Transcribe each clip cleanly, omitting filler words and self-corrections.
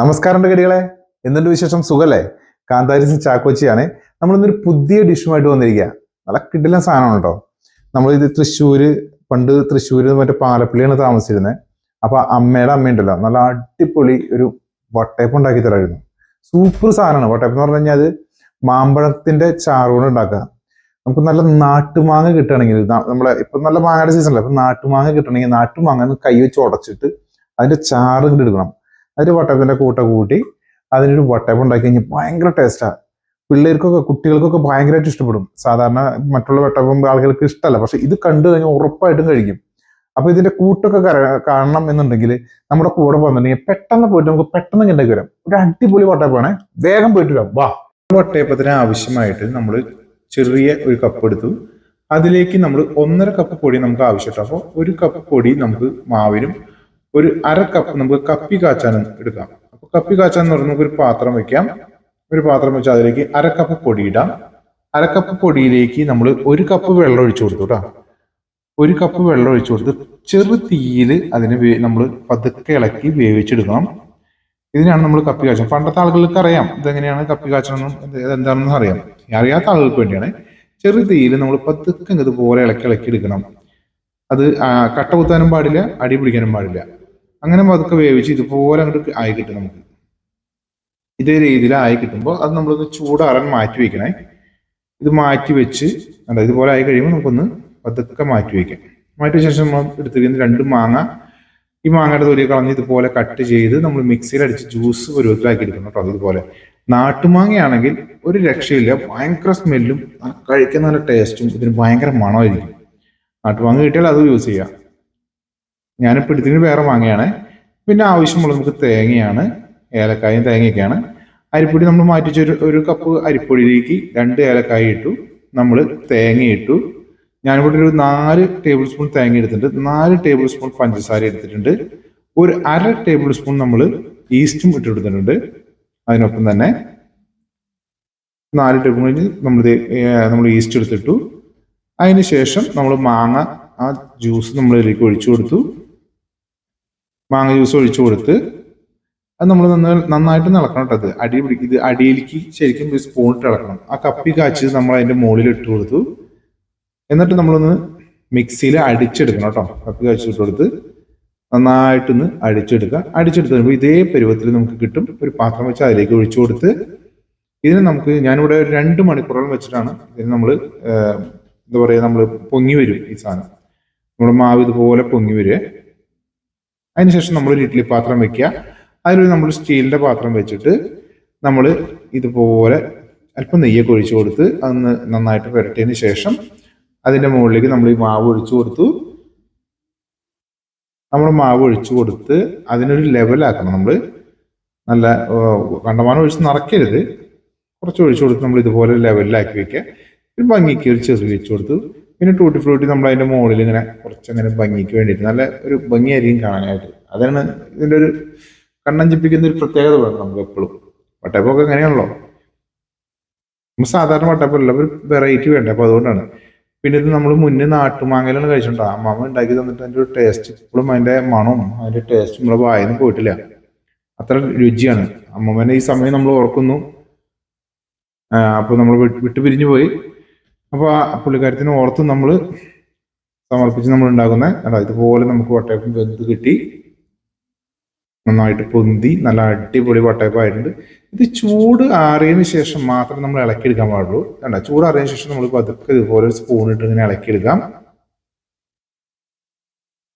നമസ്കാരം കടികളെ, എന്തുണ്ട് വിശേഷം? സുഖല്ലേ? കാന്താരിസ് ചാക്കോച്ചിയാണ്. നമ്മളിന്നൊരു പുതിയ ഡിഷുമായിട്ട് വന്നിരിക്കുക. നല്ല കിടിലൻ സാധനമാണ് കേട്ടോ. നമ്മളിത് പണ്ട് തൃശ്ശൂര് മറ്റേ പാലപ്പള്ളിയാണ് താമസിച്ചിരുന്നത്. അപ്പൊ അമ്മയുടെ അമ്മയുണ്ടല്ലോ, നല്ല അടിപൊളി ഒരു വട്ടയപ്പം ഉണ്ടാക്കി തരായിരുന്നു. സൂപ്പർ സാധനമാണ് വട്ടയപ്പം എന്ന് പറഞ്ഞു കഴിഞ്ഞാൽ. അത് മാമ്പഴത്തിന്റെ ചാറുകൊണ്ട് ഉണ്ടാക്കുക. നമുക്ക് നല്ല നാട്ടുമാങ്ങ കിട്ടുകയാണെങ്കിൽ, നമ്മളെ ഇപ്പൊ നല്ല മാങ്ങയുടെ സീസണല്ലേ, അപ്പൊ നാട്ടുമാങ്ങ കിട്ടണമെങ്കിൽ നാട്ടുമാങ്ങ കൈ വെച്ച് ഉടച്ചിട്ട് അതിന്റെ ചാറ് ഇങ്ങോട്ട് എടുക്കണം. അതിൽ വട്ടയപ്പത്തിന്റെ കൂട്ടി അതിനൊരു വട്ടയപ്പം ഉണ്ടാക്കി കഴിഞ്ഞാൽ ഭയങ്കര ടേസ്റ്റാണ്. കുട്ടികൾക്കൊക്കെ ഭയങ്കരമായിട്ട് ഇഷ്ടപ്പെടും. സാധാരണ മറ്റുള്ള വട്ടയപ്പം ആളുകൾക്ക് ഇഷ്ടമല്ല, പക്ഷെ ഇത് കണ്ടു കഴിഞ്ഞാൽ ഉറപ്പായിട്ടും കഴിക്കും. അപ്പൊ ഇതിന്റെ കൂട്ടൊക്കെ കാണണം എന്നുണ്ടെങ്കിൽ നമ്മുടെ കൂടെ വന്നിട്ടുണ്ടെങ്കിൽ പെട്ടെന്ന് പോയിട്ട് നമുക്ക് പെട്ടെന്ന് ഉണ്ടാക്കി വരാം. ഒരു അടിപൊളി വട്ടയപ്പാണ്, വേഗം പോയിട്ട് വരാം. വാ. വട്ടയപ്പത്തിന് ആവശ്യമായിട്ട് നമ്മൾ ചെറിയ ഒരു കപ്പ് എടുത്തു. അതിലേക്ക് നമ്മൾ 1.5 കപ്പ് പൊടി നമുക്ക് ആവശ്യമുണ്ട്. അപ്പോൾ 1 കപ്പ് പൊടി നമുക്ക് മാവിനും ഒരു 1/2 കപ്പ് നമുക്ക് കപ്പി കാച്ചാനും എടുക്കാം. അപ്പൊ കപ്പി കാച്ചാൻ എന്ന് പറഞ്ഞാൽ നമുക്ക് ഒരു പാത്രം വെക്കാം. ഒരു പാത്രം വെച്ചാൽ അതിലേക്ക് 1/2 കപ്പ് പൊടി ഇടാം. 1/2 കപ്പ് പൊടിയിലേക്ക് നമ്മൾ 1 കപ്പ് വെള്ളം ഒഴിച്ചു കൊടുത്തു കേട്ടോ. 1 കപ്പ് വെള്ളം ഒഴിച്ചു കൊടുത്ത് ചെറു തീയിൽ അതിനെ നമ്മൾ പതുക്കെ ഇളക്കി വേവിച്ചെടുക്കണം. ഇതിനാണ് നമ്മൾ കപ്പി കാച്ചണം. പണ്ടത്തെ ആളുകൾക്ക് അറിയാം ഇതെങ്ങനെയാണ് കപ്പി കാച്ചണം, എന്താണെന്ന് അറിയാത്ത ആളുകൾക്ക് വേണ്ടിയാണ്. ചെറു തീയിൽ നമ്മൾ പതുക്കെ ഇതുപോലെ ഇളക്കി എടുക്കണം. അത് കട്ട കുത്താനും പാടില്ല, അടി പിടിക്കാനും പാടില്ല. അങ്ങനെ പതുക്കെ വേവിച്ച് ഇതുപോലെ അങ്ങോട്ട് ആയി കിട്ടും. നമുക്ക് ഇതേ രീതിയിൽ ആയി കിട്ടുമ്പോൾ അത് നമ്മളൊന്ന് ചൂടാറാൻ മാറ്റി വെക്കണേ. ഇത് മാറ്റി വെച്ച് ഇതുപോലെ ആയി കഴിയുമ്പോൾ നമുക്കൊന്ന് പതുക്കെ മാറ്റി വയ്ക്കാം. മാറ്റിയ ശേഷം നമ്മൾ എടുത്തിരിക്കുന്ന 2 മാങ്ങ, ഈ മാങ്ങയുടെ തൊലി കളഞ്ഞ് ഇതുപോലെ കട്ട് ചെയ്ത് നമ്മൾ മിക്സിയിൽ അടിച്ച് ജ്യൂസ് പരുവത്തിലാക്കി എടുക്കണം കേട്ടോ. ഇതുപോലെ നാട്ടുമാങ്ങയാണെങ്കിൽ ഒരു രക്ഷയില്ല, ഭയങ്കര സ്മെല്ലും കഴിക്കാൻ നല്ല ടേസ്റ്റും ഇതിന് ഭയങ്കര മണമായിരിക്കും. നാട്ടുമാങ്ങ കിട്ടിയാൽ അത് യൂസ് ചെയ്യാം. ഞാനിപ്പോൾ എടുത്തിന് വേറെ മാങ്ങയാണ്. പിന്നെ ആവശ്യമുള്ളത് നമുക്ക് തേങ്ങയാണ്, ഏലക്കായും തേങ്ങയൊക്കെയാണ്. അരിപ്പൊടി നമ്മൾ മാറ്റിച്ച് ഒരു കപ്പ് അരിപ്പൊടിയിലേക്ക് 2 ഏലക്കായ ഇട്ടു, നമ്മൾ തേങ്ങ ഇട്ടു. ഞാനിവിടെ ഒരു 4 ടേബിൾ സ്പൂൺ തേങ്ങ എടുത്തിട്ടുണ്ട്, 4 ടേബിൾ സ്പൂൺ പഞ്ചസാര എടുത്തിട്ടുണ്ട്, ഒരു 1/2 ടേബിൾ സ്പൂൺ നമ്മൾ ഈസ്റ്റും ഇട്ടെടുത്തിട്ടുണ്ട്. അതിനൊപ്പം തന്നെ 4 ടേബിൾ നമ്മൾ ഈസ്റ്റ് എടുത്തിട്ടു. അതിന് ശേഷം നമ്മൾ മാങ്ങ ആ ജ്യൂസ് നമ്മളിതിലേക്ക് ഒഴിച്ചു കൊടുത്തു. മാങ്ങ ജ്യൂസ് ഒഴിച്ചു കൊടുത്ത് അത് നമ്മൾ നന്നായിട്ട് ഇളക്കണം കേട്ടോ. ഇത് അടിയിലേക്ക് ശരിക്കും ഒരു സ്പൂൺ ഇട്ട് ഇളക്കണം. ആ കപ്പി കാച്ചി നമ്മൾ അതിന്റെ മുകളിൽ ഇട്ട് കൊടുത്തു. എന്നിട്ട് നമ്മളൊന്ന് മിക്സിയിൽ അടിച്ചെടുക്കണം കേട്ടോ. കപ്പി കാച്ചി ഇട്ട് കൊടുത്ത് നന്നായിട്ടൊന്ന് അടിച്ചെടുക്കുക. അടിച്ചെടുത്ത് കഴിയുമ്പോൾ ഇതേ പരുവത്തിൽ നമുക്ക് കിട്ടും. ഒരു പാത്രം വെച്ച് അതിലേക്ക് ഒഴിച്ചു കൊടുത്ത് ഇതിന് ഞാനിവിടെ 2 മണിക്കൂറോളം വെച്ചിട്ടാണ് ഇതിന് നമ്മൾ എന്താ പറയുക, നമ്മൾ പൊങ്ങി വരും. ഈ സാധനം നമ്മുടെ മാവ് ഇതുപോലെ പൊങ്ങി വരിക. അതിനുശേഷം നമ്മളൊരു ഇഡ്ഡലി പാത്രം വെക്കുക. അതിലൊരു നമ്മൾ സ്റ്റീലിന്റെ പാത്രം വെച്ചിട്ട് നമ്മൾ ഇതുപോലെ അല്പം നെയ്യൊക്കെ ഒഴിച്ചു കൊടുത്ത് അതൊന്ന് നന്നായിട്ട് പുരട്ടിയതിന് ശേഷം അതിന്റെ മുകളിലേക്ക് നമ്മൾ ഈ മാവ് ഒഴിച്ചു കൊടുത്തു. നമ്മൾ മാവ് ഒഴിച്ചു കൊടുത്ത് അതിനൊരു ലെവലാക്കണം. നമ്മൾ നല്ല കണ്ടമാനം ഒഴിച്ച് നിറയ്ക്കരുത്, കുറച്ച് ഒഴിച്ചു കൊടുത്ത് നമ്മൾ ഇതുപോലെ ലെവലിലാക്കി വെക്കുക. ഒരു ഭംഗിക്ക് ഒരു ചെറിയ വെച്ച് കൊടുത്തു. പിന്നെ ടൂട്ടി ഫ്രൂട്ടി നമ്മൾ അതിന്റെ മുകളിൽ ഇങ്ങനെ കുറച്ചങ്ങനെ ഭംഗിക്ക് വേണ്ടിയിട്ട് നല്ല ഒരു ഭംഗിയായിരിക്കും കാണാനായിട്ട്. അതാണ് ഇതിന്റെ ഒരു കണ്ണഞ്ചിപ്പിക്കുന്ന ഒരു പ്രത്യേകത വേണം നമുക്ക് എപ്പോഴും. വട്ടയപ്പമൊക്കെ എങ്ങനെയാണല്ലോ, നമ്മൾ സാധാരണ വട്ടയപ്പമല്ല, ഒരു വെറൈറ്റി വേണ്ടേ, അപ്പൊ അതുകൊണ്ടാണ്. പിന്നെ ഇത് നമ്മൾ മുന്നേ നാട്ടുമാങ്ങയിലാണ് കഴിച്ചിട്ടുണ്ടോ. അമ്മമ്മ ഉണ്ടാക്കി തന്നിട്ട് അതിന്റെ ഒരു ടേസ്റ്റ് ഇപ്പോഴും അതിന്റെ മണവും അതിന്റെ ടേസ്റ്റും നമ്മളെ വായന്ന് പോയിട്ടില്ല. അത്ര രുചിയാണ്. അമ്മമ്മേനെ ഈ സമയം നമ്മൾ ഓർക്കുന്നു. അപ്പൊ നമ്മൾ വിട്ടുപിരിഞ്ഞു പോയി. അപ്പൊ ആ പുള്ളിക്കാരത്തിന് ഓർത്ത് നമ്മൾ സമർപ്പിച്ച് നമ്മൾ ഉണ്ടാക്കുന്ന ഇതുപോലെ നമുക്ക് വട്ടയപ്പം വെന്ത് കിട്ടി. നന്നായിട്ട് പൊന്തി നല്ല അടിപൊളി വട്ടയപ്പമായിട്ടുണ്ട്. ഇത് ചൂട് ആറിയതിനു ശേഷം മാത്രം നമ്മൾ ഇളക്കിയെടുക്കാൻ പാടുള്ളൂ. ചൂട് ആറിയതിനു ശേഷം നമ്മൾ പതുക്കെ ഇതുപോലെ ഒരു സ്പൂൺ ഇട്ട് ഇങ്ങനെ ഇളക്കിയെടുക്കാം.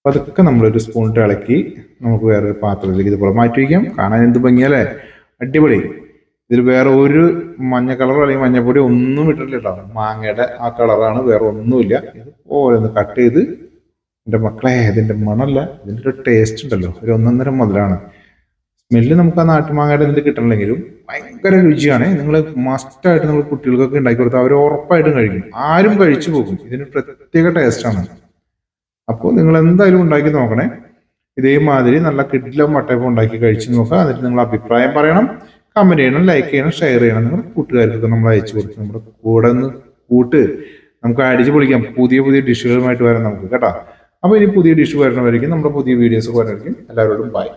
പതുക്കെ നമ്മളൊരു സ്പൂൺ ഇട്ട് ഇളക്കി നമുക്ക് വേറൊരു പാത്രത്തിലേക്ക് ഇതുപോലെ മാറ്റി വയ്ക്കാം. കാണാൻ എന്ത് ഭംഗിയല്ലേ, അടിപൊളി. ഇതിൽ വേറെ ഒരു മഞ്ഞ കളറോ അല്ലെങ്കിൽ മഞ്ഞപ്പൊടി ഒന്നും ഇട്ടിട്ടില്ല കേട്ടോ. മാങ്ങയുടെ ആ കളറാണ്, വേറെ ഒന്നുമില്ല. ഇതുപോലെ ഒന്ന് കട്ട് ചെയ്ത് എൻ്റെ മക്കളെ, ഇതിന്റെ മണമല്ല, ഇതിൻ്റെ ഒരു ടേസ്റ്റ് ഉണ്ടല്ലോ, ഒരു 1.5 മുതലാണ്. സ്മെല്ല് നമുക്ക് ആ നാട്ടുമാങ്ങയുടെ ഇതിൽ കിട്ടണമെങ്കിലും ഭയങ്കര രുചിയാണ്. നിങ്ങൾ മസ്റ്റായിട്ട് നിങ്ങൾ കുട്ടികൾക്കൊക്കെ ഉണ്ടാക്കി കൊടുത്താൽ അവർ ഉറപ്പായിട്ടും കഴിക്കും. ആരും കഴിച്ചു പോകും. ഇതിന് പ്രത്യേക ടേസ്റ്റാണ്. അപ്പോൾ നിങ്ങൾ എന്തായാലും ഉണ്ടാക്കി നോക്കണേ. ഇതേമാതിരി നല്ല കിടിലൻ വട്ടയപ്പം ഉണ്ടാക്കി കഴിച്ചു നോക്കുക. എന്നിട്ട് നിങ്ങൾ അഭിപ്രായം പറയണം, കമന്റ് ചെയ്യണം, ലൈക്ക് ചെയ്യണം, ഷെയർ ചെയ്യണം. നിങ്ങളുടെ കൂട്ടുകാർക്കൊക്കെ നമ്മൾ അയച്ചു കൊടുത്ത് നമ്മുടെ കൂടെ ഒന്ന് നമുക്ക് അടിച്ച് പൊളിക്കാം. പുതിയ ഡിഷുകളുമായിട്ട് വരാം നമുക്ക് കേട്ടോ. അപ്പോൾ ഇനി പുതിയ ഡിഷ് വരണമായിരിക്കും, നമ്മുടെ പുതിയ വീഡിയോസ് വരണമായിരിക്കും. എല്ലാവരോടും ബൈ.